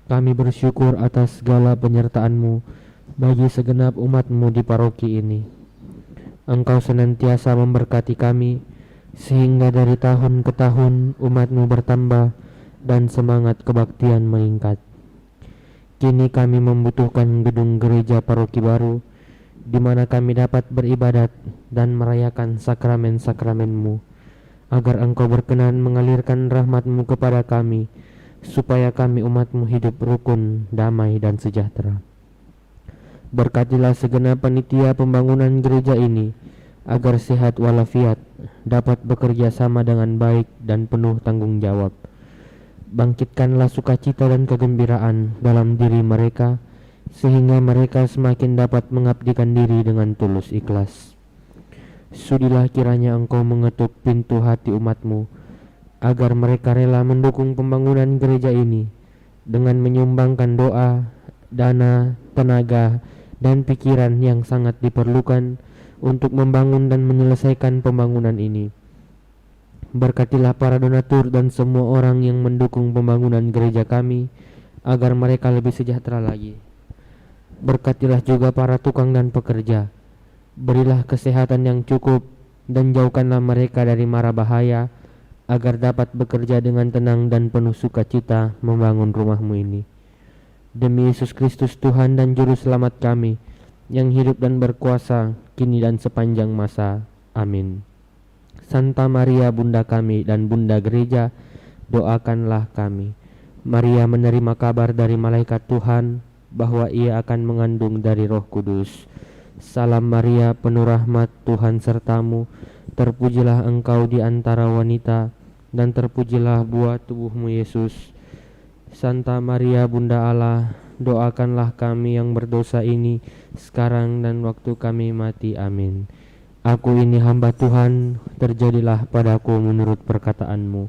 Kami bersyukur atas segala penyertaan-Mu bagi segenap umat-Mu di paroki ini. Engkau senantiasa memberkati kami, sehingga dari tahun ke tahun umat-Mu bertambah dan semangat kebaktian meningkat. Kini kami membutuhkan gedung gereja paroki baru, di mana kami dapat beribadat dan merayakan sakramen-sakramen-Mu, agar Engkau berkenan mengalirkan rahmat-Mu kepada kami, supaya kami umat-Mu hidup rukun, damai, dan sejahtera. Berkatilah segenap panitia pembangunan gereja ini, agar sehat walafiat, dapat bekerja sama dengan baik dan penuh tanggung jawab. Bangkitkanlah sukacita dan kegembiraan dalam diri mereka, sehingga mereka semakin dapat mengabdikan diri dengan tulus ikhlas. Sudilah kiranya Engkau mengetuk pintu hati umat-Mu, agar mereka rela mendukung pembangunan gereja ini dengan menyumbangkan doa, dana, tenaga, dan pikiran yang sangat diperlukan untuk membangun dan menyelesaikan pembangunan ini. Berkatilah para donatur dan semua orang yang mendukung pembangunan gereja kami, agar mereka lebih sejahtera lagi. Berkatilah juga para tukang dan pekerja. Berilah kesehatan yang cukup dan jauhkanlah mereka dari mara bahaya, agar dapat bekerja dengan tenang dan penuh sukacita membangun rumah-Mu ini. Demi Yesus Kristus Tuhan dan Juru Selamat kami, yang hidup dan berkuasa kini dan sepanjang masa. Amin. Santa Maria Bunda kami dan Bunda Gereja, doakanlah kami. Maria menerima kabar dari malaikat Tuhan bahwa ia akan mengandung dari Roh Kudus. Salam Maria, penuh rahmat, Tuhan sertamu. Terpujilah engkau di antara wanita, dan terpujilah buah tubuhmu Yesus. Santa Maria Bunda Allah, doakanlah kami yang berdosa ini, sekarang dan waktu kami mati. Amin. Aku ini hamba Tuhan, terjadilah padaku menurut perkataan-Mu.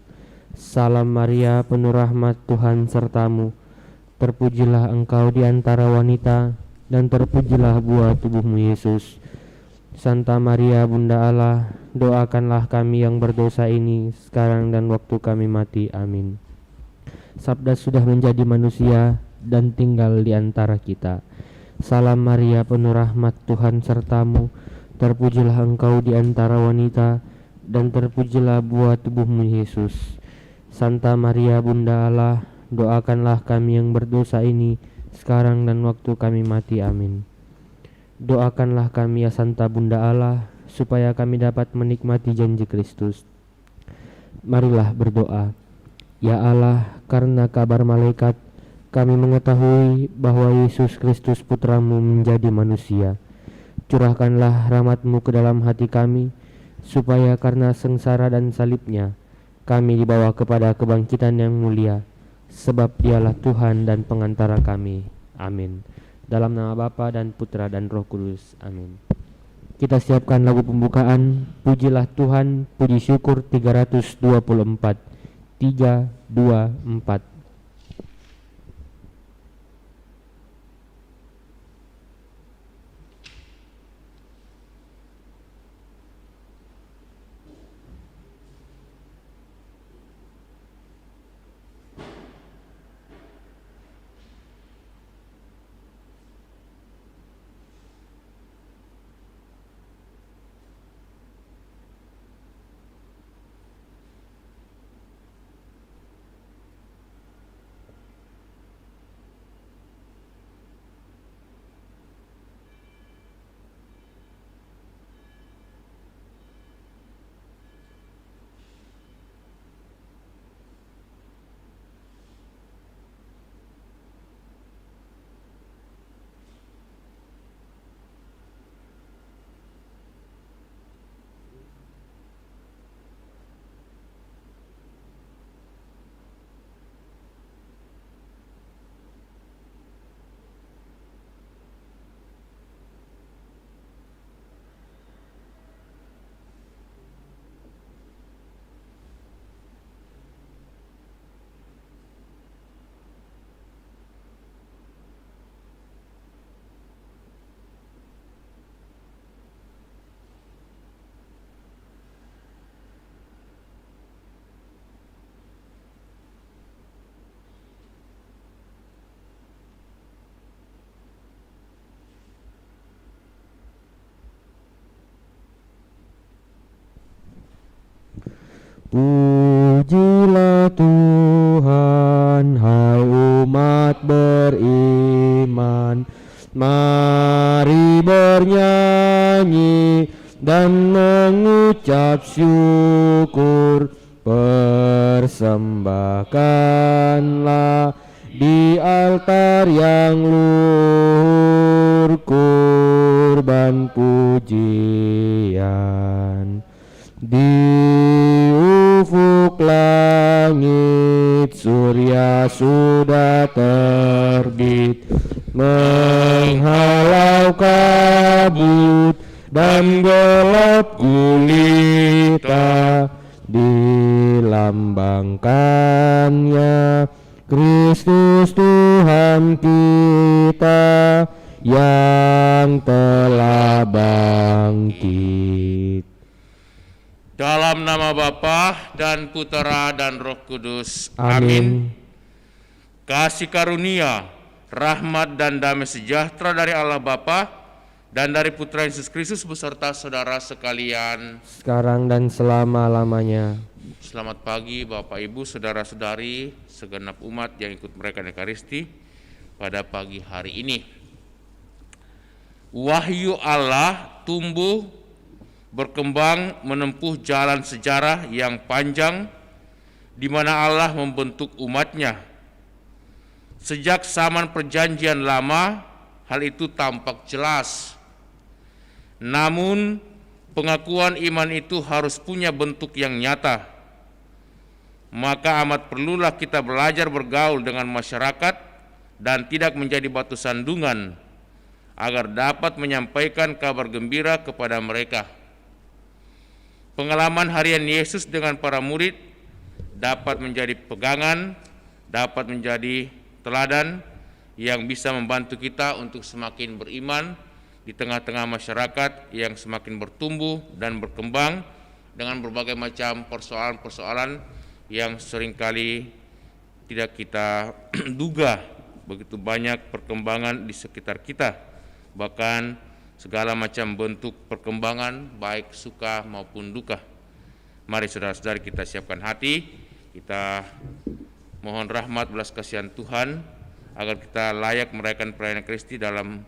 Salam Maria, penuh rahmat, Tuhan sertamu. Terpujilah engkau di antara wanita, dan terpujilah buah tubuhmu Yesus. Santa Maria Bunda Allah, doakanlah kami yang berdosa ini, sekarang dan waktu kami mati. Amin. Sabda sudah menjadi manusia dan tinggal di antara kita. Salam Maria, penuh rahmat, Tuhan sertamu. Terpujilah engkau di antara wanita, dan terpujilah buah tubuhmu Yesus. Santa Maria Bunda Allah, doakanlah kami yang berdosa ini, sekarang dan waktu kami mati. Amin. Doakanlah kami ya Santa Bunda Allah, supaya kami dapat menikmati janji Kristus. Marilah berdoa. Ya Allah, karena kabar malaikat, kami mengetahui bahwa Yesus Kristus Putramu menjadi manusia. Curahkanlah rahmat-Mu ke dalam hati kami, supaya karena sengsara dan salibnya, kami dibawa kepada kebangkitan yang mulia, sebab Dialah Tuhan dan pengantara kami. Amin. Dalam nama Bapa dan Putra dan Roh Kudus. Amin. Kita siapkan lagu pembukaan. Pujilah Tuhan, puji syukur 324. 3, 2, 4. Tuhan, hai umat beriman, mari bernyanyi dan mengucap syukur, persembahkanlah di altar yang luhur kurban pujian. Di ufuk langit surya sudah terbit, menghalau kabut dan gelap gulita. Dilambangkannya Kristus Tuhan kita yang telah bangkit. Dalam nama Bapa dan Putera dan Roh Kudus. Amin. Kasih karunia, rahmat dan damai sejahtera dari Allah Bapa dan dari Putra Yesus Kristus beserta saudara sekalian, sekarang dan selama-lamanya. Selamat pagi Bapak Ibu, saudara-saudari, segenap umat yang ikut merayakan Ekaristi pada pagi hari ini. Wahyu Allah tumbuh berkembang menempuh jalan sejarah yang panjang di mana Allah membentuk umatnya. Sejak zaman perjanjian lama, hal itu tampak jelas. Namun, pengakuan iman itu harus punya bentuk yang nyata. Maka amat perlulah kita belajar bergaul dengan masyarakat dan tidak menjadi batu sandungan, agar dapat menyampaikan kabar gembira kepada mereka. Pengalaman harian Yesus dengan para murid dapat menjadi pegangan, dapat menjadi teladan yang bisa membantu kita untuk semakin beriman di tengah-tengah masyarakat yang semakin bertumbuh dan berkembang dengan berbagai macam persoalan-persoalan yang seringkali tidak kita duga. Begitu banyak perkembangan di sekitar kita, bahkan segala macam bentuk perkembangan baik suka maupun duka. Mari saudara-saudari kita siapkan hati, kita mohon rahmat belas kasihan Tuhan agar kita layak merayakan perayaan Ekaristi dalam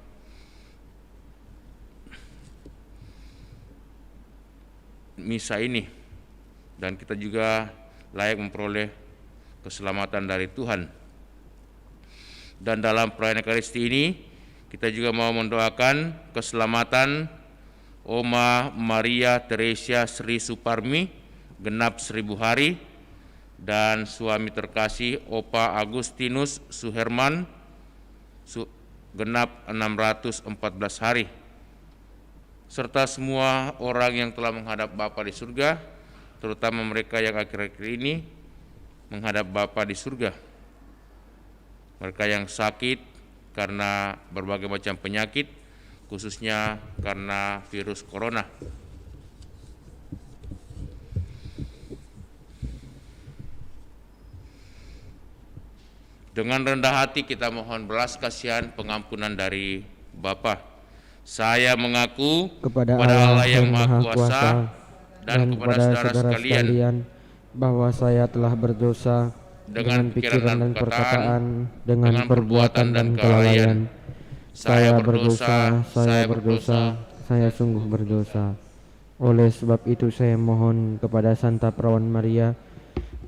misa ini, dan kita juga layak memperoleh keselamatan dari Tuhan. Dan dalam perayaan Ekaristi ini kita juga mau mendoakan keselamatan Oma Maria Teresia Sri Suparmi genap 1000 hari dan suami terkasih Opa Agustinus Suherman genap 614 hari, serta semua orang yang telah menghadap Bapa di surga, terutama mereka yang akhir-akhir ini menghadap Bapa di surga. Mereka yang sakit karena berbagai macam penyakit, khususnya karena virus corona. Dengan rendah hati kita mohon belas kasihan pengampunan dari Bapa. Saya mengaku kepada Allah yang Maha Kuasa dan kepada saudara sekalian bahwa saya telah berdosa dengan pikiran dan perkataan, dengan perbuatan dan kelalaian. Saya berdosa, saya sungguh berdosa. Oleh sebab itu saya mohon kepada Santa Perawan Maria,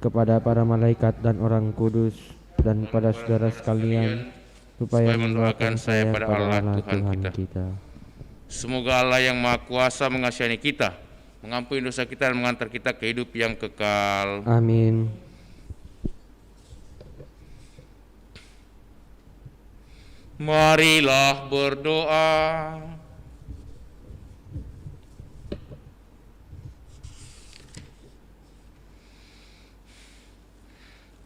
kepada para malaikat dan orang kudus, dan pada saudara sekalian, supaya mendoakan saya pada Allah Tuhan kita. Semoga Allah yang Maha Kuasa mengasihani kita, mengampuni dosa kita dan mengantar kita ke hidup yang kekal. Amin. Marilah berdoa.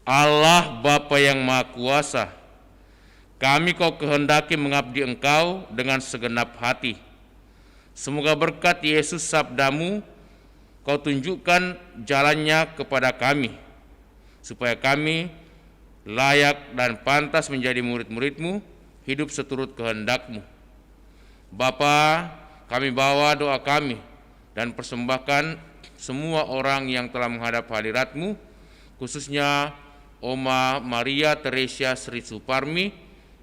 Allah Bapa yang Maha Kuasa, kami Kau kehendaki mengabdi Engkau dengan segenap hati. Semoga berkat Yesus sabdamu Kau tunjukkan jalannya kepada kami, supaya kami layak dan pantas menjadi murid-murid-Mu, hidup seturut kehendak-Mu. Bapa, kami bawa doa kami dan persembahkan semua orang yang telah menghadap hadirat-Mu, khususnya Oma Maria Teresia Sri Suparmi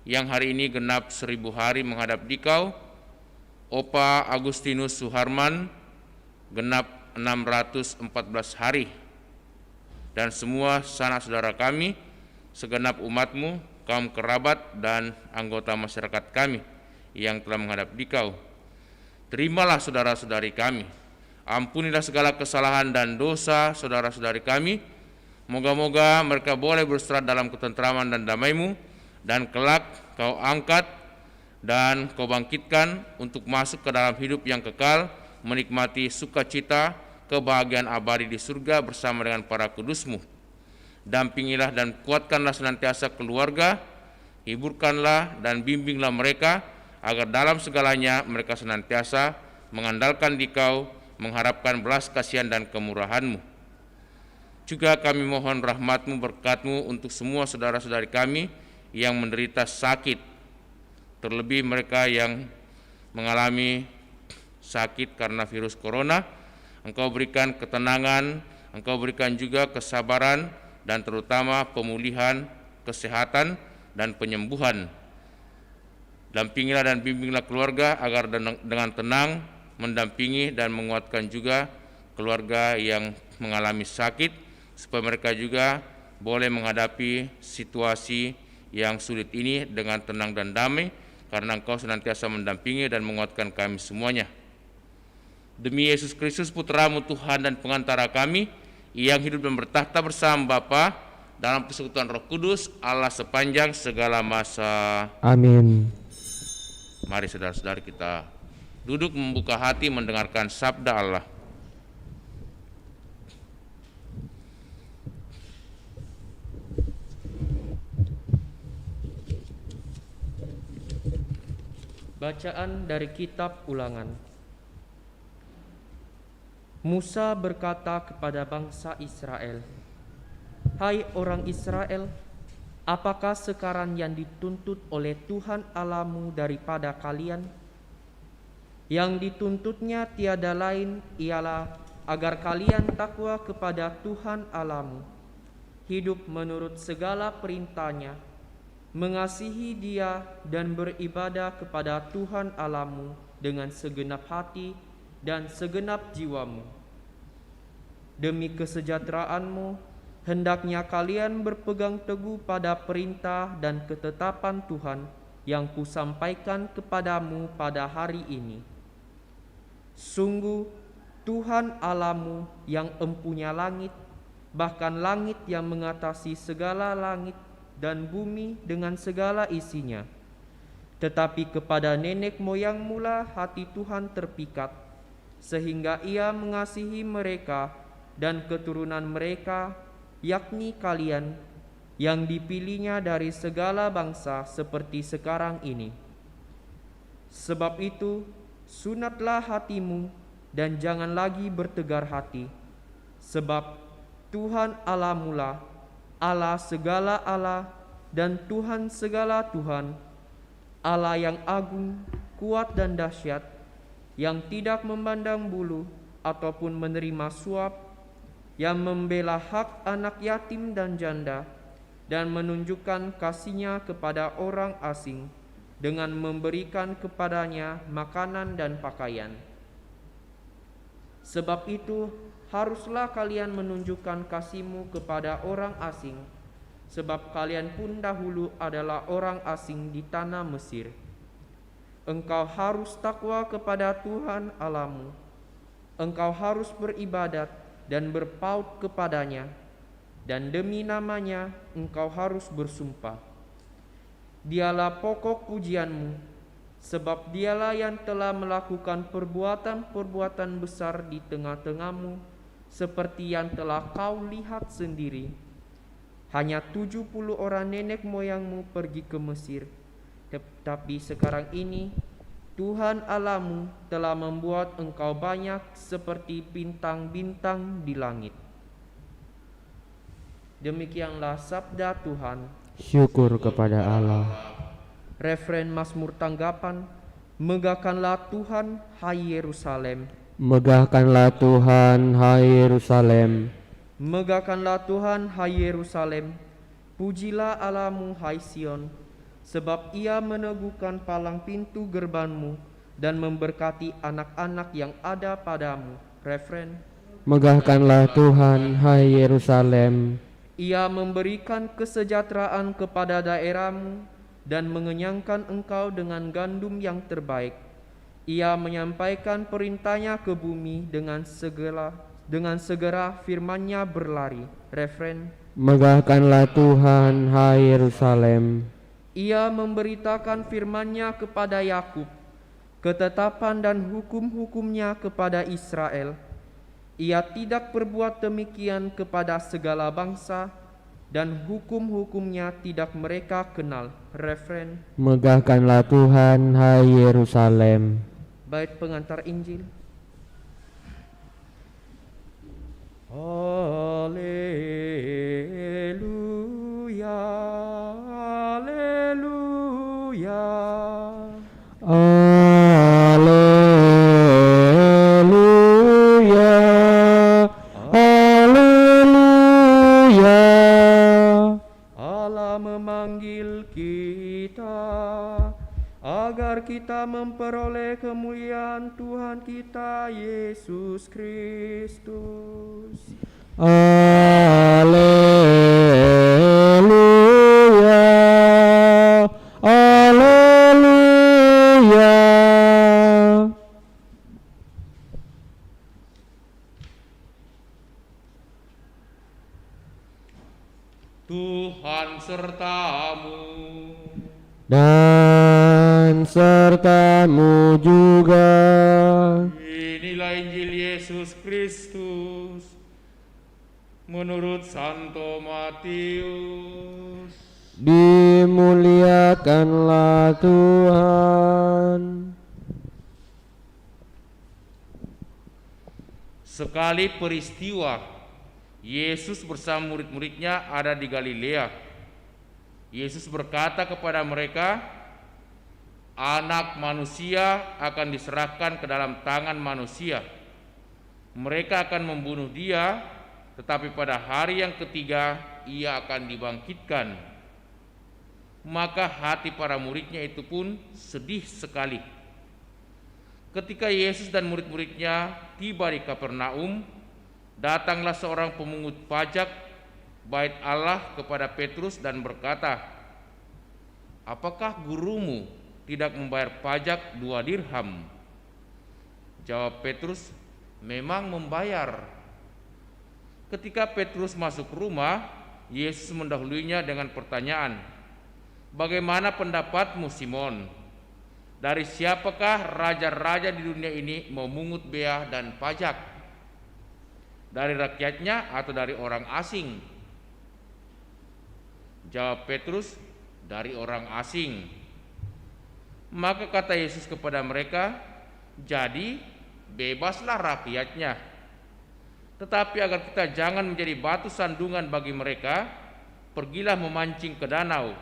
yang hari ini genap 1000 hari menghadap dikau, Opa Agustinus Suharman genap 614 hari, dan semua sanak saudara kami, segenap umatmu, kaum kerabat dan anggota masyarakat kami yang telah menghadap dikau. Terimalah saudara-saudari kami, ampunilah segala kesalahan dan dosa saudara-saudari kami. Moga-moga mereka boleh berserat dalam ketentraman dan damai-Mu, dan kelak Kau angkat dan Kau bangkitkan untuk masuk ke dalam hidup yang kekal, menikmati sukacita, kebahagiaan abadi di surga bersama dengan para kudus-Mu. Dampingilah dan kuatkanlah senantiasa keluarga, hiburkanlah dan bimbinglah mereka, agar dalam segalanya mereka senantiasa mengandalkan Dikau, mengharapkan belas kasihan dan kemurahan-Mu. Juga kami mohon rahmat-Mu, berkat-Mu untuk semua saudara-saudari kami yang menderita sakit, terlebih mereka yang mengalami sakit karena virus corona. Engkau berikan ketenangan, Engkau berikan juga kesabaran, dan terutama pemulihan, kesehatan, dan penyembuhan. Dampingilah dan bimbinglah keluarga agar dengan tenang mendampingi dan menguatkan juga keluarga yang mengalami sakit, supaya mereka juga boleh menghadapi situasi yang sulit ini dengan tenang dan damai, karena Engkau senantiasa mendampingi dan menguatkan kami semuanya. Demi Yesus Kristus, Putra-Mu Tuhan dan pengantara kami, yang hidup dan bertahta bersama Bapa dalam persekutuan Roh Kudus, Allah sepanjang segala masa. Amin. Mari saudara-saudari kita duduk membuka hati mendengarkan sabda Allah. Bacaan dari Kitab Ulangan. Musa berkata kepada bangsa Israel, "Hai orang Israel, apakah sekarang yang dituntut oleh Tuhan Allahmu daripada kalian? Yang dituntutnya tiada lain ialah agar kalian takwa kepada Tuhan Allahmu, hidup menurut segala perintahnya, mengasihi Dia dan beribadah kepada Tuhan Allahmu dengan segenap hati dan segenap jiwamu. Demi kesejahteraanmu, hendaknya kalian berpegang teguh pada perintah dan ketetapan Tuhan yang kusampaikan kepadamu pada hari ini. Sungguh, Tuhan Allahmu yang empunya langit, bahkan langit yang mengatasi segala langit, dan bumi dengan segala isinya. Tetapi kepada nenek moyangmu lah hati Tuhan terpikat, sehingga Ia mengasihi mereka dan keturunan mereka, yakni kalian, yang dipilihnya dari segala bangsa seperti sekarang ini. Sebab itu, sunatlah hatimu dan jangan lagi bertegar hati, sebab Tuhan Allahmu lah Allah segala Allah dan Tuhan segala Tuhan, Allah yang agung, kuat dan dahsyat, yang tidak memandang bulu ataupun menerima suap, yang membela hak anak yatim dan janda, dan menunjukkan kasih-Nya kepada orang asing dengan memberikan kepadanya makanan dan pakaian. Sebab itu, haruslah kalian menunjukkan kasih-Mu kepada orang asing, sebab kalian pun dahulu adalah orang asing di tanah Mesir. Engkau harus takwa kepada Tuhan Allahmu. Engkau harus beribadat dan berpaut kepadanya, dan demi namanya engkau harus bersumpah. Dialah pokok pujianmu, sebab Dialah yang telah melakukan perbuatan-perbuatan besar di tengah-tengahmu, seperti yang telah kau lihat sendiri. Hanya 70 orang nenek moyangmu pergi ke Mesir, tetapi sekarang ini Tuhan Allahmu telah membuat engkau banyak seperti bintang-bintang di langit. Demikianlah sabda Tuhan. Syukur kepada Allah. Refren Mazmur tanggapan, megahkanlah Tuhan, hai Yerusalem. Megahkanlah Tuhan, hai Yerusalem. Megahkanlah Tuhan, hai Yerusalem, pujilah Allahmu, hai Sion, sebab Ia meneguhkan palang pintu gerbangmu dan memberkati anak-anak yang ada padamu. Refren. Megahkanlah Tuhan, hai Yerusalem. Ia memberikan kesejahteraan kepada daerahmu dan mengenyangkan engkau dengan gandum yang terbaik. Ia menyampaikan perintahnya ke bumi dengan segera firman-Nya berlari. Refren. Megahkanlah Tuhan, hai Yerusalem. Ia memberitakan firman-Nya kepada Yakub, ketetapan dan hukum-hukum-Nya kepada Israel. Ia tidak berbuat demikian kepada segala bangsa, dan hukum-hukum-Nya tidak mereka kenal. Refren. Megahkanlah Tuhan, hai Yerusalem. Bait pengantar Injil. Haleluya, haleluya. Haleluya, haleluya. Allah memanggil kita agar kita memperoleh kemuliaan Tuhan kita Yesus Kristus. Haleluya, haleluya. Tuhan sertamu. Dan sertamu juga. Inilah Injil Yesus Kristus menurut Santo Matius. Dimuliakanlah Tuhan. Sekali peristiwa Yesus bersama murid-muridnya ada di Galilea. Yesus berkata kepada mereka, Anak manusia akan diserahkan ke dalam tangan manusia. Mereka akan membunuh Dia, tetapi pada hari yang ketiga Ia akan dibangkitkan. Maka hati para muridnya itu pun sedih sekali. Ketika Yesus dan murid-muridnya tiba di Kapernaum, datanglah seorang pemungut pajak bait Allah kepada Petrus dan berkata, Apakah gurumu tidak membayar pajak 2 dirham? Jawab Petrus, Memang membayar. Ketika Petrus masuk rumah, Yesus mendahuluinya dengan pertanyaan, Bagaimana pendapatmu, Simon? Dari siapakah raja-raja di dunia ini memungut bea dan pajak? Dari rakyatnya atau dari orang asing? Jawab Petrus, dari orang asing. Maka kata Yesus kepada mereka, jadi bebaslah rakyatnya. Tetapi agar kita jangan menjadi batu sandungan bagi mereka, pergilah memancing ke danau,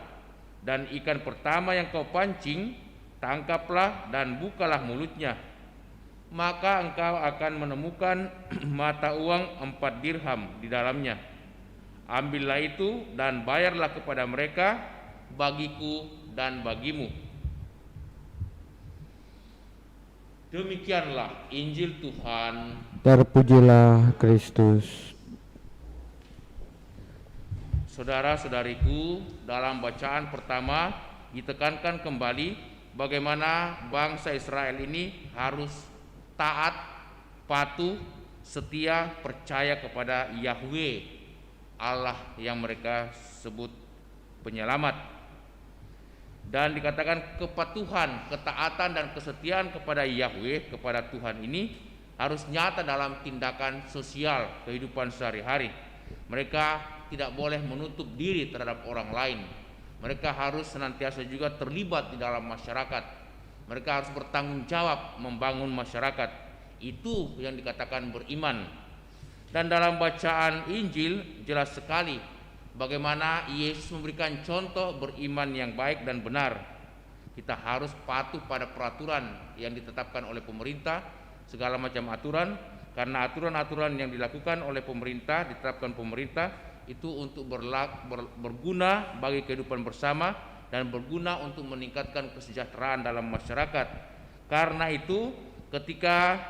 dan ikan pertama yang kau pancing, tangkaplah dan bukalah mulutnya. Maka engkau akan menemukan mata uang 4 dirham di dalamnya. Ambillah itu dan bayarlah kepada mereka, bagiku dan bagimu. Demikianlah Injil Tuhan. Terpujilah Kristus. Saudara-saudariku, dalam bacaan pertama ditekankan kembali bagaimana bangsa Israel ini harus taat, patuh, setia, percaya kepada Yahweh, Allah yang mereka sebut penyelamat. Dan dikatakan kepatuhan, ketaatan dan kesetiaan kepada Yahweh, kepada Tuhan ini harus nyata dalam tindakan sosial kehidupan sehari-hari. Mereka tidak boleh menutup diri terhadap orang lain. Mereka harus senantiasa juga terlibat di dalam masyarakat. Mereka harus bertanggung jawab membangun masyarakat. Itu yang dikatakan beriman. Dan dalam bacaan Injil jelas sekali bagaimana Yesus memberikan contoh beriman yang baik dan benar. Kita harus patuh pada peraturan yang ditetapkan oleh pemerintah, segala macam aturan, karena aturan-aturan yang dilakukan oleh pemerintah, diterapkan pemerintah itu untuk berguna bagi kehidupan bersama dan berguna untuk meningkatkan kesejahteraan dalam masyarakat. Karena itu ketika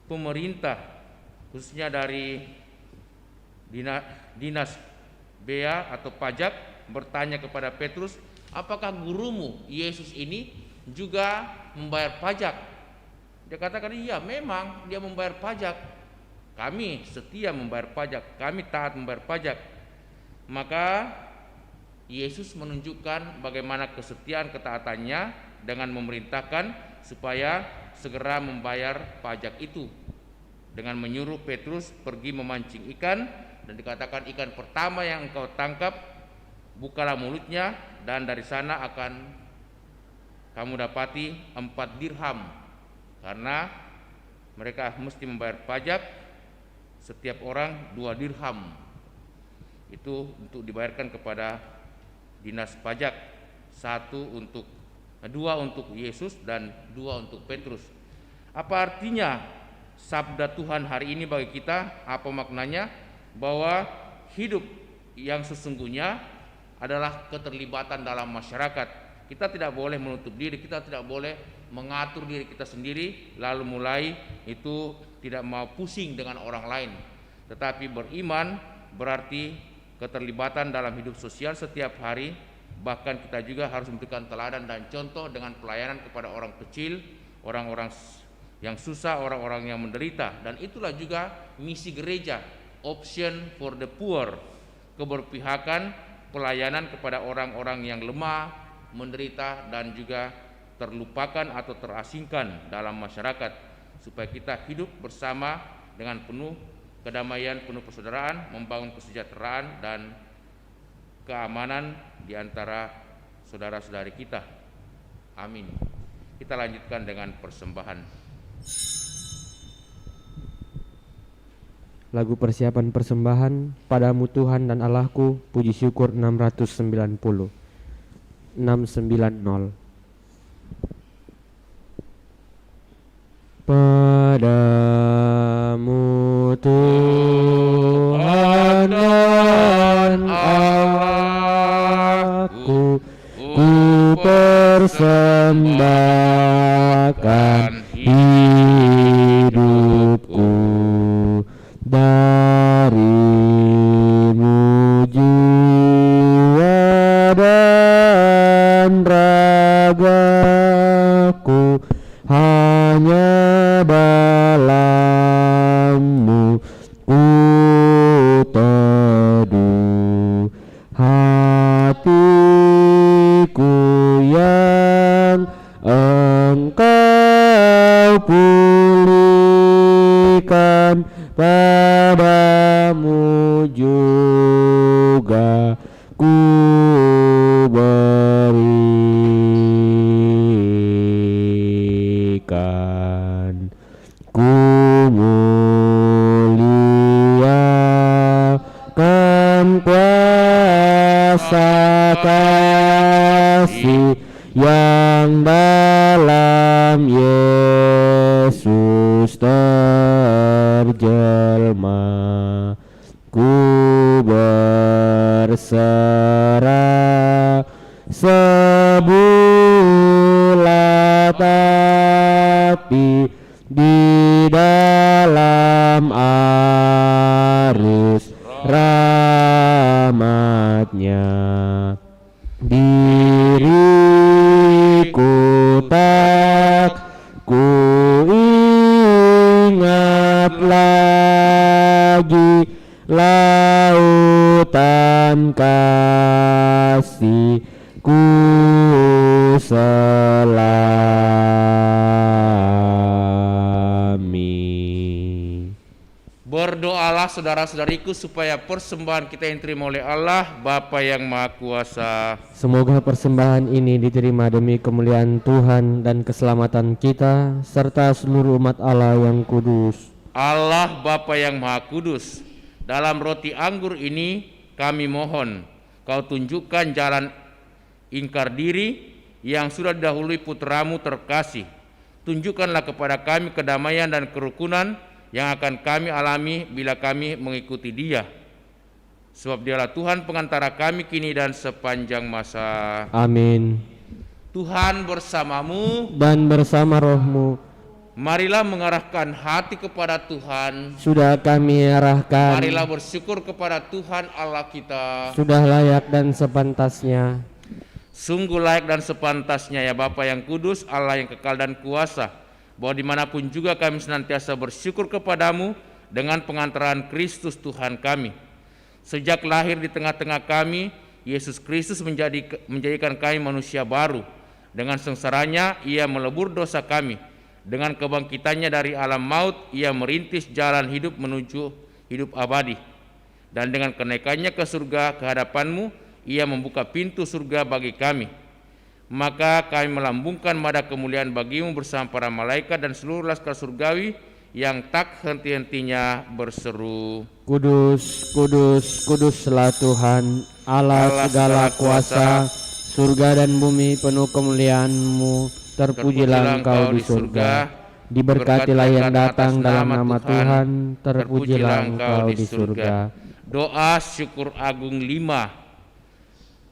pemerintah khususnya dari dinas bea atau pajak bertanya kepada Petrus, apakah gurumu Yesus ini juga membayar pajak? Dia katakan, iya memang dia membayar pajak. Kami setia membayar pajak, kami taat membayar pajak. Maka Yesus menunjukkan bagaimana kesetiaan ketaatannya dengan memerintahkan supaya segera membayar pajak itu, dengan menyuruh Petrus pergi memancing ikan, dan dikatakan ikan pertama yang engkau tangkap bukalah mulutnya, dan dari sana akan kamu dapati 4 dirham, karena mereka mesti membayar pajak setiap orang 2 dirham. Itu untuk dibayarkan kepada dinas pajak, 2 untuk Yesus dan 2 untuk Petrus. Apa artinya sabda Tuhan hari ini bagi kita? Apa maknanya? Bahwa hidup yang sesungguhnya adalah keterlibatan dalam masyarakat. Kita tidak boleh menutup diri, kita tidak boleh mengatur diri kita sendiri lalu mulai itu tidak mau pusing dengan orang lain. Tetapi beriman berarti keterlibatan dalam hidup sosial setiap hari. Bahkan kita juga harus memberikan teladan dan contoh dengan pelayanan kepada orang kecil, orang-orang yang susah, orang-orang yang menderita. Dan itulah juga misi gereja, option for the poor, keberpihakan, pelayanan kepada orang-orang yang lemah, menderita dan juga terlupakan atau terasingkan dalam masyarakat, supaya kita hidup bersama dengan penuh kedamaian, penuh persaudaraan, membangun kesejahteraan dan keamanan di antara saudara-saudari kita. Amin. Kita lanjutkan dengan persembahan. Lagu persiapan persembahan, Padamu Tuhan dan Allahku, puji syukur 690. 690. Padamu Tuhan dan Allahku, ku persembahkan hidupku, darimu jiwa dan ragaku, hanya dalam-Mu ku teduh. Hatiku yang Engkau pulihkan, padamu juga ku berikan. Ku muliakan kuasa kasih yang dalam Yesus terjelma. Ku berserah sebulat hati di dalam arus rahmat-Nya. Diriku tak ku ingat lagi lautan kasih ku selami. Berdoalah saudara-saudariku supaya persembahan kita yang diterima oleh Allah Bapa yang Maha Kuasa. Semoga persembahan ini diterima demi kemuliaan Tuhan dan keselamatan kita serta seluruh umat Allah yang kudus. Allah Bapa yang Maha Kudus, dalam roti anggur ini kami mohon Kau tunjukkan jalan ingkar diri yang sudah didahului putramu terkasih. Tunjukkanlah kepada kami kedamaian dan kerukunan yang akan kami alami bila kami mengikuti Dia. Sebab Dialah Tuhan pengantara kami kini dan sepanjang masa. Amin. Tuhan bersamamu. Dan bersama rohmu. Marilah mengarahkan hati kepada Tuhan. Sudah kami arahkan. Marilah bersyukur kepada Tuhan Allah kita. Sudah layak dan sepantasnya. Sungguh layak dan sepantasnya ya Bapa yang kudus, Allah yang kekal dan kuasa, bahwa dimanapun juga kami senantiasa bersyukur kepadamu dengan pengantaran Kristus Tuhan kami. Sejak lahir di tengah-tengah kami, Yesus Kristus menjadikan kami manusia baru. Dengan sengsaranya Ia melebur dosa kami. Dengan kebangkitannya dari alam maut, Ia merintis jalan hidup menuju hidup abadi. Dan dengan kenaikannya ke surga kehadapanmu, Ia membuka pintu surga bagi kami. Maka kami melambungkan nada kemuliaan bagimu bersama para malaikat dan seluruh laskar surgawi yang tak henti-hentinya berseru, Kudus, kudus, kuduslah Tuhan, Allah segala kuasa, surga dan bumi penuh kemuliaan-Mu. Terpujilah Engkau di surga, diberkatilah yang datang dalam nama Tuhan, terpujilah Engkau di surga. Doa syukur agung 5.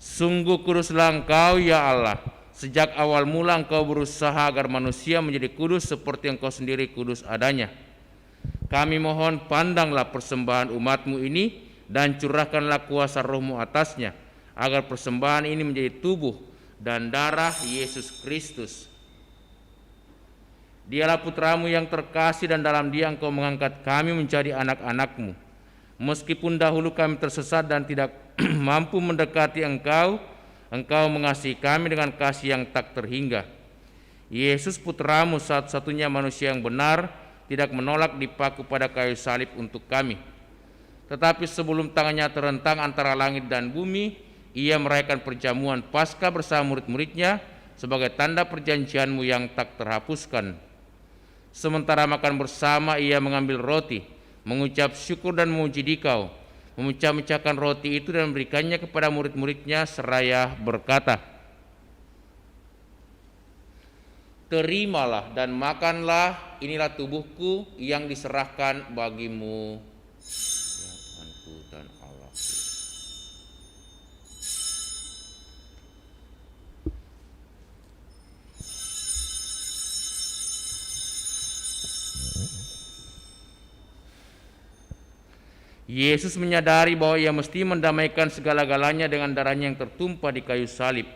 Sungguh kuduslah Engkau ya Allah, sejak awal mula Engkau berusaha agar manusia menjadi kudus seperti Engkau sendiri kudus adanya. Kami mohon pandanglah persembahan umat-Mu ini dan curahkanlah kuasa Roh-Mu atasnya, agar persembahan ini menjadi tubuh dan darah Yesus Kristus. Dialah putra-Mu yang terkasih dan dalam Dia Engkau mengangkat kami menjadi anak-anak-Mu. Meskipun dahulu kami tersesat dan tidak mampu mendekati Engkau, Engkau mengasihi kami dengan kasih yang tak terhingga. Yesus putra-Mu satu-satunya manusia yang benar tidak menolak dipaku pada kayu salib untuk kami. Tetapi sebelum tangannya terentang antara langit dan bumi, Ia merayakan perjamuan Paskah bersama murid-muridnya sebagai tanda perjanjian-Mu yang tak terhapuskan. Sementara makan bersama, Ia mengambil roti, mengucap syukur dan memuji Dikau, memecah-mecahkan roti itu dan memberikannya kepada murid-muridnya seraya berkata, Terimalah dan makanlah, inilah tubuhku yang diserahkan bagimu. Ya Tuhanku dan Allah. Yesus menyadari bahwa Ia mesti mendamaikan segala-galanya dengan darahnya yang tertumpah di kayu salib.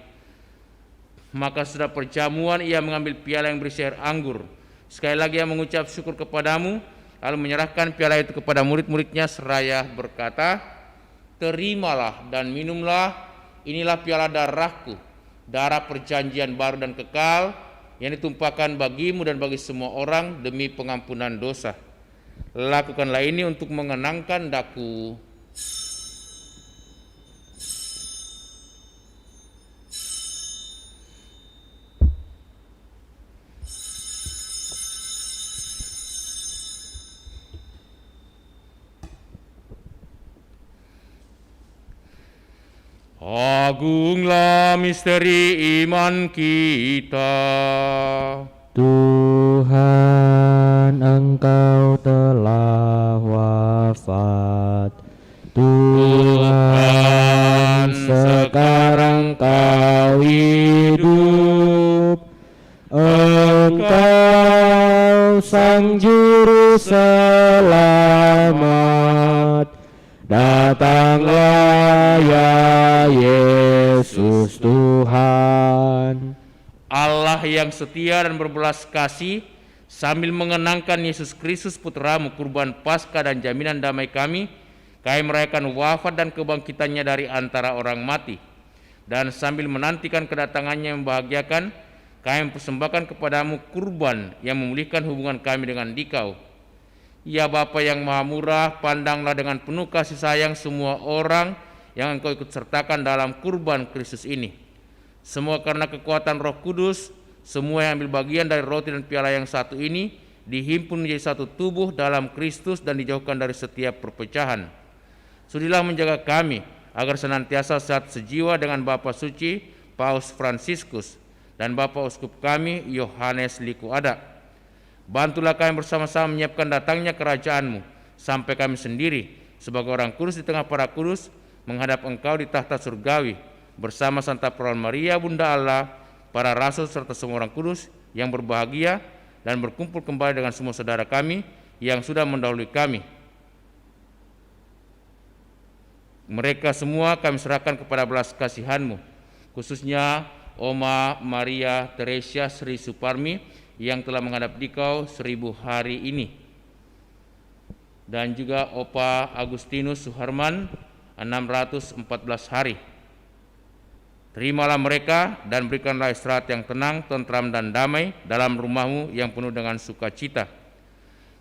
Maka setelah perjamuan Ia mengambil piala yang berisi air anggur. Sekali lagi Ia mengucap syukur kepadamu, lalu menyerahkan piala itu kepada murid-muridnya seraya berkata, Terimalah dan minumlah, inilah piala darahku, darah perjanjian baru dan kekal, yang ditumpahkan bagimu dan bagi semua orang demi pengampunan dosa. Lakukanlah ini untuk mengenangkan daku. Agunglah misteri iman kita. Tuhan, Engkau telah wafat. Tuhan, sekarang Kau hidup. Engkau Sang Juru Selamat. Datanglah ya Yesus Tuhan. Allah yang setia dan berbelas kasih, sambil mengenangkan Yesus Kristus putra-Mu kurban Paskah dan jaminan damai kami merayakan wafat dan kebangkitannya dari antara orang mati. Dan sambil menantikan kedatangannya yang membahagiakan, kami mempersembahkan kepadamu kurban yang memulihkan hubungan kami dengan Dikau. Ya Bapa yang Maha Murah, pandanglah dengan penuh kasih sayang semua orang yang Engkau ikut sertakan dalam kurban Kristus ini. Semua karena kekuatan Roh Kudus, semua yang ambil bagian dari roti dan piala yang satu ini dihimpun menjadi satu tubuh dalam Kristus dan dijauhkan dari setiap perpecahan. Sudilah menjaga kami agar senantiasa sehat sejiwa dengan Bapa Suci Paus Fransiskus, dan Bapak Uskup kami, Yohanes Liku Ada. Bantulah kami bersama-sama menyiapkan datangnya kerajaan-Mu, sampai kami sendiri sebagai orang kudus di tengah para kudus menghadap Engkau di tahta surgawi, bersama Santa Perawan Maria, Bunda Allah, para rasul serta semua orang kudus yang berbahagia, dan berkumpul kembali dengan semua saudara kami yang sudah mendahului kami. Mereka semua kami serahkan kepada belas kasihan-Mu, khususnya Oma Maria Teresia Sri Suparmi yang telah menghadap Dikau 1000 hari ini, dan juga Opa Agustinus Suharman 614 hari. Terimalah mereka dan berikanlah istirahat yang tenang, tentram, dan damai dalam rumah-Mu yang penuh dengan sukacita.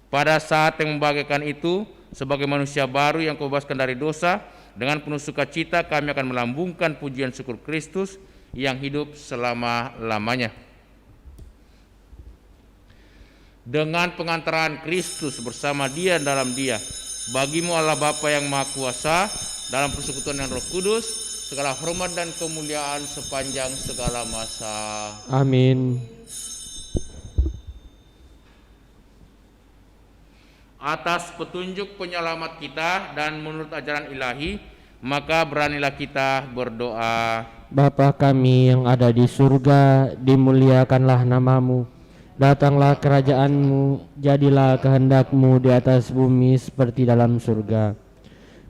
Pada saat yang membahagiakan itu, sebagai manusia baru yang Kau bebaskan dari dosa, dengan penuh sukacita kami akan melambungkan pujian syukur Kristus yang hidup selama-lamanya. Dengan pengantaran Kristus bersama Dia dalam Dia, bagi-Mu Allah Bapa yang Maha Kuasa, dalam persekutuan yang Roh Kudus, segala hormat dan kemuliaan sepanjang segala masa. Amin. Atas petunjuk penyelamat kita dan menurut ajaran ilahi, maka beranilah kita berdoa. Bapa kami yang ada di surga, dimuliakanlah nama-Mu. Datanglah kerajaan-Mu, jadilah kehendak-Mu di atas bumi seperti dalam surga.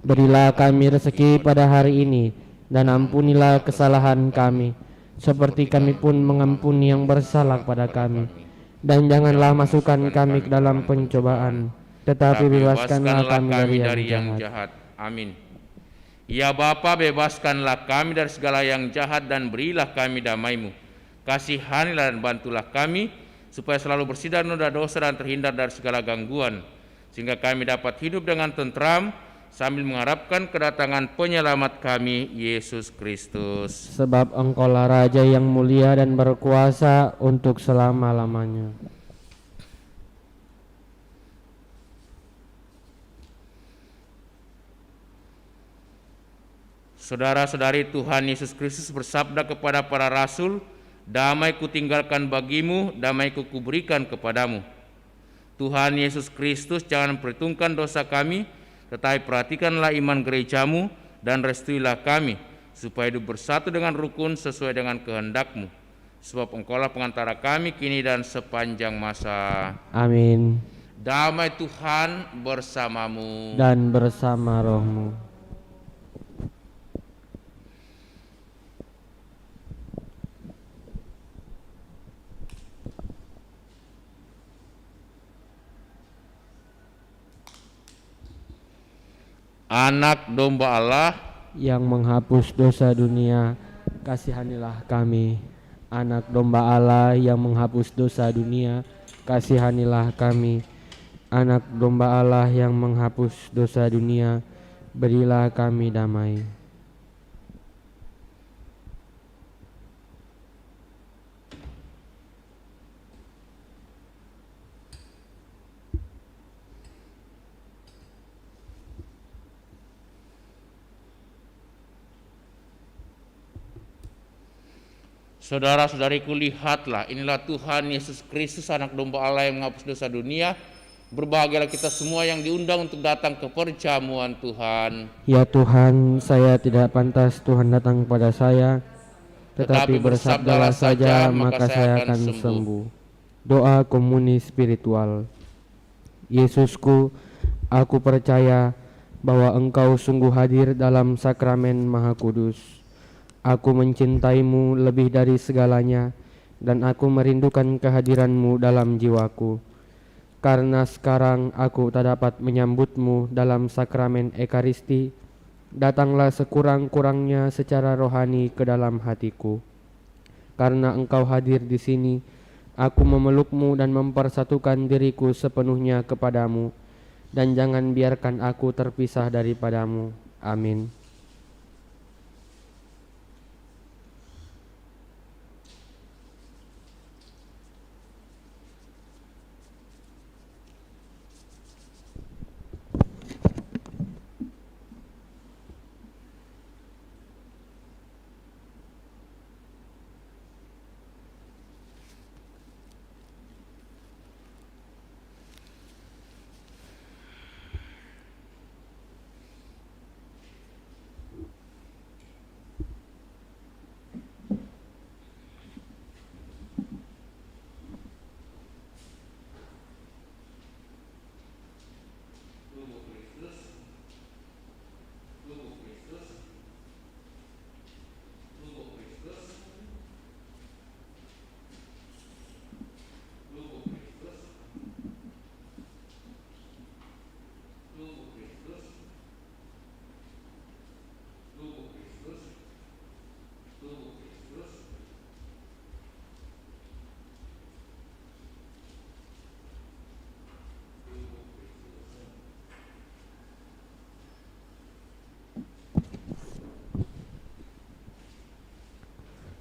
Berilah kami rezeki pada hari ini, dan ampunilah kesalahan kami, seperti kami pun mengampuni yang bersalah pada kami. Dan janganlah masukkan kami ke dalam pencobaan, tetapi bebaskanlah kami dari yang jahat. Amin. Ya Bapa, bebaskanlah kami dari segala yang jahat dan berilah kami damai-Mu. Kasihanilah dan bantulah kami, supaya selalu bersih dari noda dosa dan terhindar dari segala gangguan, sehingga kami dapat hidup dengan tentram sambil mengharapkan kedatangan penyelamat kami, Yesus Kristus. Sebab Engkaulah Raja yang mulia dan berkuasa untuk selama-lamanya. Saudara-saudari, Tuhan Yesus Kristus bersabda kepada para rasul, "Damai kutinggalkan bagimu, damai kuberikan kepadamu." Tuhan Yesus Kristus jangan memperhitungkan dosa kami, tetapi perhatikanlah iman gereja-Mu dan restuilah kami, supaya hidup bersatu dengan rukun sesuai dengan kehendak-Mu. Sebab Engkaulah pengantara kami kini dan sepanjang masa. Amin. Damai Tuhan bersamamu. Dan bersama roh-Mu. Anak domba Allah yang menghapus dosa dunia, kasihanilah kami. Anak domba Allah yang menghapus dosa dunia, kasihanilah kami. Anak domba Allah yang menghapus dosa dunia, berilah kami damai. Saudara-saudariku, lihatlah, inilah Tuhan Yesus Kristus, anak domba Allah yang menghapus dosa dunia. Berbahagialah kita semua yang diundang untuk datang ke perjamuan Tuhan. Ya Tuhan, saya tidak pantas Tuhan datang kepada saya, tetapi bersabdalah saja maka saya akan sembuh. Doa komuni spiritual. Yesusku, aku percaya bahwa Engkau sungguh hadir dalam sakramen Maha Kudus. Aku mencintaimu lebih dari segalanya, dan aku merindukan kehadiranmu dalam jiwaku. Karena sekarang aku tak dapat menyambutmu dalam sakramen Ekaristi, datanglah sekurang-kurangnya secara rohani ke dalam hatiku. Karena Engkau hadir di sini, aku memelukmu dan mempersatukan diriku sepenuhnya kepadamu, dan jangan biarkan aku terpisah daripadamu. Amin.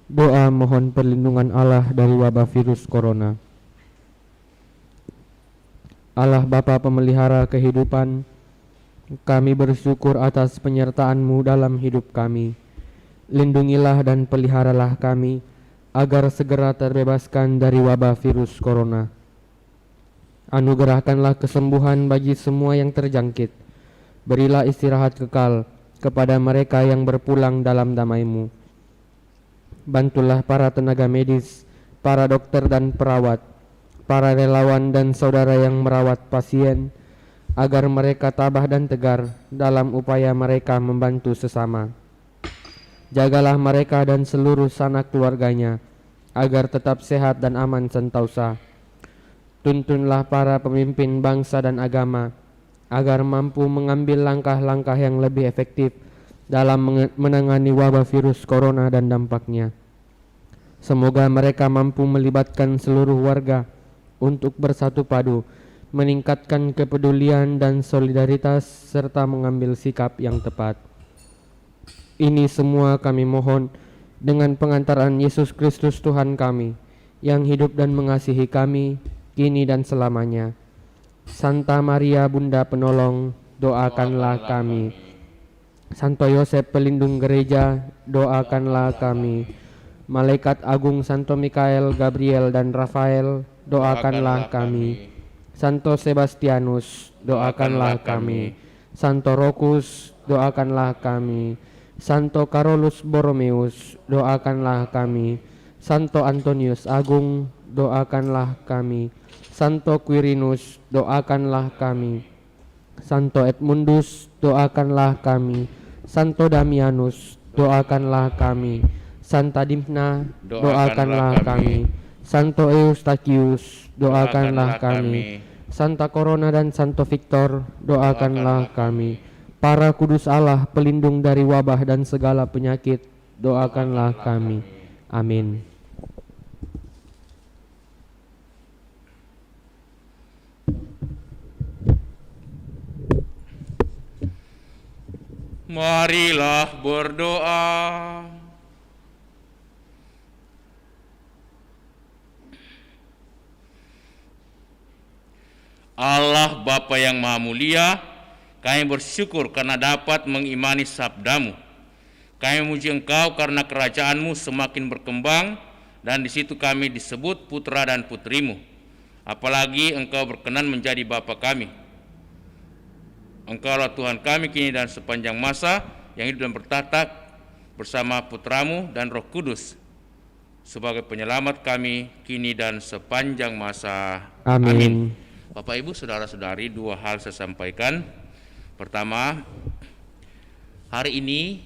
Doa mohon perlindungan Allah dari wabah virus corona. Allah Bapa pemelihara kehidupan, kami bersyukur atas penyertaan-Mu dalam hidup kami. Lindungilah dan peliharalah kami, agar segera terbebaskan dari wabah virus corona. Anugerahkanlah kesembuhan bagi semua yang terjangkit. Berilah istirahat kekal kepada mereka yang berpulang dalam damai-Mu. Bantulah para tenaga medis, para dokter dan perawat, para relawan dan saudara yang merawat pasien, agar mereka tabah dan tegar dalam upaya mereka membantu sesama. Jagalah mereka dan seluruh sanak keluarganya, agar tetap sehat dan aman sentosa. Tuntunlah para pemimpin bangsa dan agama, agar mampu mengambil langkah-langkah yang lebih efektif dalam menangani wabah virus corona dan dampaknya. Semoga mereka mampu melibatkan seluruh warga untuk bersatu padu, meningkatkan kepedulian dan solidaritas, serta mengambil sikap yang tepat. Ini semua kami mohon dengan pengantaran Yesus Kristus Tuhan kami, yang hidup dan mengasihi kami, kini dan selamanya. Santa Maria Bunda Penolong, doakanlah kami. Santo Yosef pelindung gereja, doakanlah kami. Malaikat Agung Santo Mikael, Gabriel dan Rafael, doakanlah kami. Santo Sebastianus, doakanlah kami. Santo Rokus, doakanlah kami. Santo Carolus Borromeus, doakanlah kami. Santo Antonius Agung, doakanlah kami. Santo Quirinus, doakanlah kami. Santo Edmundus, doakanlah kami. Santo Damianus, doakanlah kami. Santa Dimna, doakanlah kami. Santo Eustachius, doakanlah kami. Santa Corona dan Santo Victor, doakanlah kami. Para kudus Allah, pelindung dari wabah dan segala penyakit, doakanlah kami. Amin. Marilah berdoa. Allah Bapa yang Maha Mulia, kami bersyukur karena dapat mengimani sabda-Mu. Kami memuji Engkau karena kerajaan-Mu semakin berkembang, dan di situ kami disebut putra dan putri-Mu. Apalagi Engkau berkenan menjadi Bapa kami. Engkaulah Tuhan kami kini dan sepanjang masa, yang hidup dan bertata bersama Putra-Mu dan Roh Kudus, sebagai penyelamat kami kini dan sepanjang masa. Amin. Bapak Ibu Saudara-saudari, dua hal saya sampaikan. Pertama, hari ini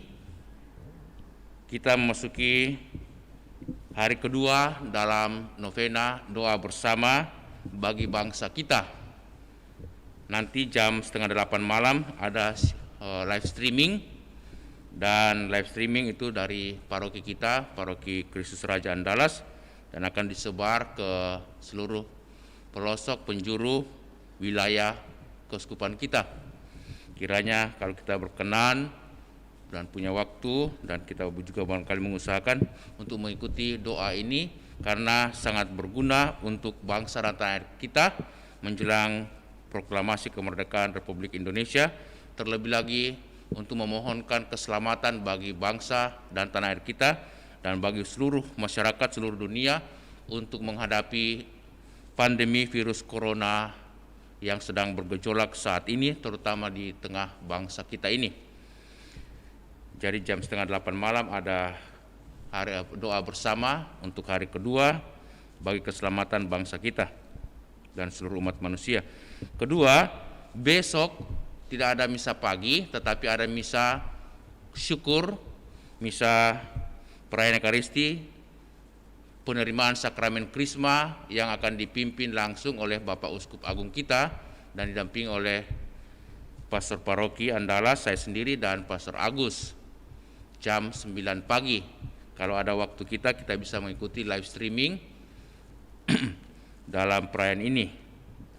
kita memasuki hari kedua dalam novena doa bersama bagi bangsa kita. Nanti jam 7:30 malam ada live streaming, dan live streaming itu dari paroki kita, paroki Kristus Raja Andalas, dan akan disebar ke seluruh pelosok penjuru wilayah keuskupan kita. Kiranya kalau kita berkenan dan punya waktu, dan kita juga barangkali mengusahakan untuk mengikuti doa ini, karena sangat berguna untuk bangsa dan tanah air kita menjelang proklamasi kemerdekaan Republik Indonesia, terlebih lagi untuk memohonkan keselamatan bagi bangsa dan tanah air kita, dan bagi seluruh masyarakat seluruh dunia untuk menghadapi pandemi virus corona yang sedang bergejolak saat ini, terutama di tengah bangsa kita ini. Jadi jam 7:30 malam ada hari doa bersama untuk hari kedua bagi keselamatan bangsa kita dan seluruh umat manusia. Kedua, besok tidak ada misa pagi, tetapi ada misa syukur, misa perayaan Ekaristi, penerimaan sakramen Krisma yang akan dipimpin langsung oleh Bapak Uskup Agung kita dan didampingi oleh Pastor Paroki Andalas, saya sendiri, dan Pastor Agus, jam 9 pagi. Kalau ada waktu kita bisa mengikuti live streaming dalam perayaan ini,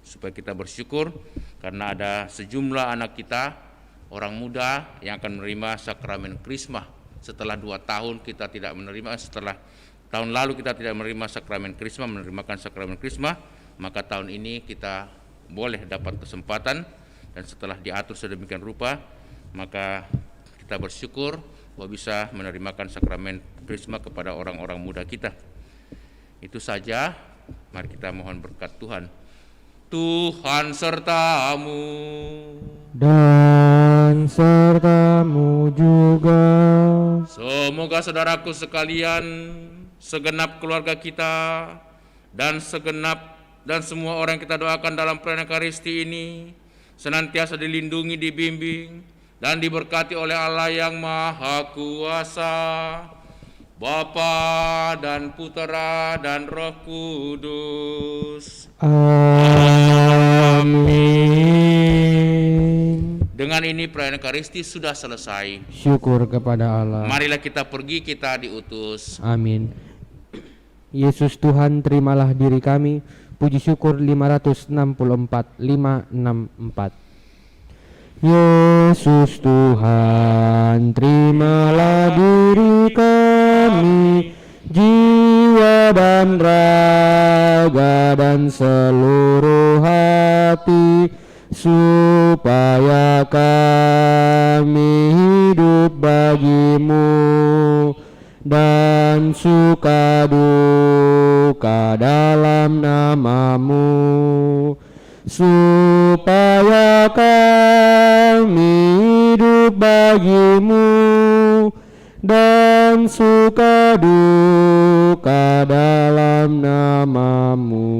supaya kita bersyukur karena ada sejumlah anak kita, orang muda yang akan menerima sakramen Krisma setelah 2 tahun kita tidak menerima, setelah tahun lalu kita tidak menerima sakramen Krisma, menerimakan sakramen Krisma, maka tahun ini kita boleh dapat kesempatan, dan setelah diatur sedemikian rupa, maka kita bersyukur bahwa bisa menerimakan sakramen Krisma kepada orang-orang muda kita. Itu saja, mari kita mohon berkat Tuhan. Tuhan sertamu. Dan sertamu juga. Semoga saudaraku sekalian, segenap keluarga kita, dan semua orang yang kita doakan dalam perayaan Ekaristi ini senantiasa dilindungi, dibimbing, dan diberkati oleh Allah yang Maha Kuasa, Bapa dan Putera dan Roh Kudus. Amin. Dengan ini perayaan Ekaristi sudah selesai. Syukur kepada Allah. Marilah kita pergi, kita diutus. Amin. Yesus Tuhan, terimalah diri kami. Puji syukur 564. Yesus Tuhan, terimalah diri kami, jiwa dan raga dan seluruh hati, supaya kami hidup bagimu dan suka duka dalam namamu, supaya kami hidup bagimu dan suka duka dalam namamu.